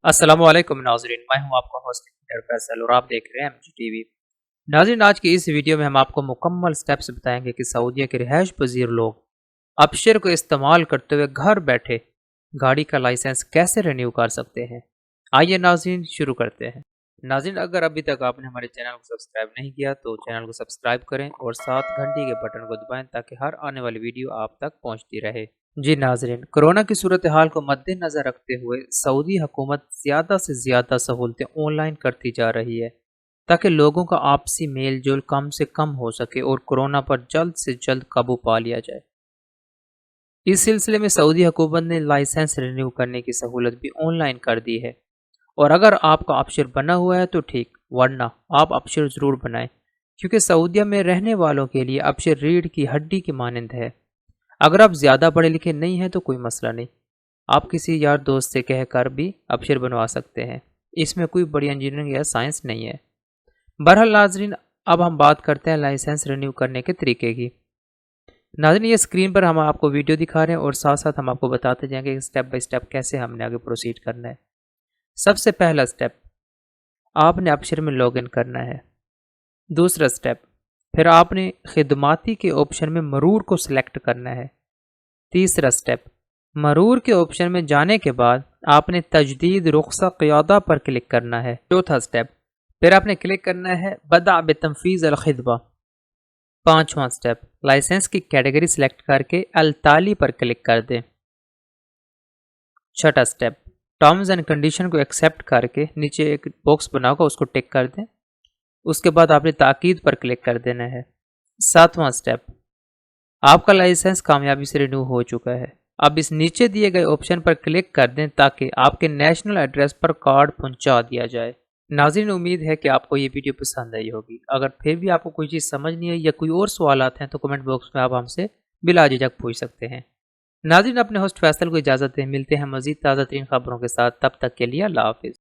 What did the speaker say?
अस्सलामुअलैकुम नाज़रीन, मैं हूं आपका होस्ट फैसल और आप देख रहे हैं MGTV। नाज़रीन, आज की इस वीडियो में हम आपको मुकम्मल स्टेप्स बताएंगे कि सऊदीया के रिहाइश पजीर लोग अपशर को इस्तेमाल करते हुए घर बैठे गाड़ी का लाइसेंस कैसे रिन्यू कर सकते हैं। आइए नाज़रीन शुरू करते हैं। नाज़रीन, अगर अभी तक आपने हमारे चैनल को सब्सक्राइब नहीं किया तो चैनल को सब्सक्राइब करें और साथ घंटी के बटन को दबाएं ताकि हर आने वाली वीडियो आप तक पहुंचती रहे। जी नाज़रीन, कोरोना की सूरत हाल को मद्देनज़र रखते हुए सऊदी हुकूमत ज़्यादा से ज़्यादा सहूलतें ऑनलाइन करती जा रही है ताकि लोगों का आपसी मेल जोल कम से कम हो सके और कोरोना पर जल्द से जल्द काबू पा लिया जाए। इस सिलसिले में सऊदी हुकूमत ने लाइसेंस रिन्यू करने की सहूलत भी ऑनलाइन कर दी है और अगर आपका अपशर बना हुआ है तो ठीक, वरना आप अपशर ज़रूर बनाएं क्योंकि सऊदीया में रहने वालों के लिए अपशर रीढ़ की हड्डी की मानंद है। अगर आप ज़्यादा पढ़े लिखे नहीं हैं तो कोई मसला नहीं, आप किसी यार दोस्त से कहकर भी अपशर बनवा सकते हैं। इसमें कोई बड़ी इंजीनियरिंग या साइंस नहीं है। बहरहाल नाज़रीन, अब हम बात करते हैं लाइसेंस रिन्यू करने के तरीके की। नाज़रीन, ये स्क्रीन पर हम आपको वीडियो दिखा रहे हैं और साथ साथ हम आपको बताते जाएंगे कि स्टेप बाय स्टेप कैसे हमने आगे प्रोसीड करना है। सबसे पहला स्टेप, आपने अपशर में लॉगिन करना है। दूसरा स्टेप, फिर आपने खिदमाती के ऑप्शन में मरूर को सिलेक्ट करना है। तीसरा स्टेप, मरूर के ऑप्शन में जाने के बाद आपने तजदीद रुख्सा क़ियादा पर क्लिक करना है। चौथा स्टेप, फिर आपने क्लिक करना है बदा बितनफ़ीज़ अल खिदमा। पांचवा स्टेप, लाइसेंस की कैटेगरी सिलेक्ट करके अल-ताली पर क्लिक कर दें। छठा स्टेप, टर्म्स एंड कंडीशन को एक्सेप्ट करके नीचे एक बॉक्स बनाकर उसको टिक कर दें। उसके बाद आपने ताकीद पर क्लिक कर देना है। सातवां स्टेप, आपका लाइसेंस कामयाबी से रिन्यू हो चुका है। अब इस नीचे दिए गए ऑप्शन पर क्लिक कर दें ताकि आपके नेशनल एड्रेस पर कार्ड पहुंचा दिया जाए। नाज़रीन, उम्मीद है कि आपको ये वीडियो पसंद आई होगी। अगर फिर भी आपको कोई चीज़ समझ नहीं आई या कोई और सवालात हैं तो कमेंट बॉक्स में आप हमसे बिला झिझक पूछ सकते हैं। नाज़रीन, अपने होस्ट फैसल को इजाज़त दें। मिलते हैं मज़ीद ताज़ा तरीन खबरों के साथ, तब तक के लिए अल्लाह हाफ़िज़।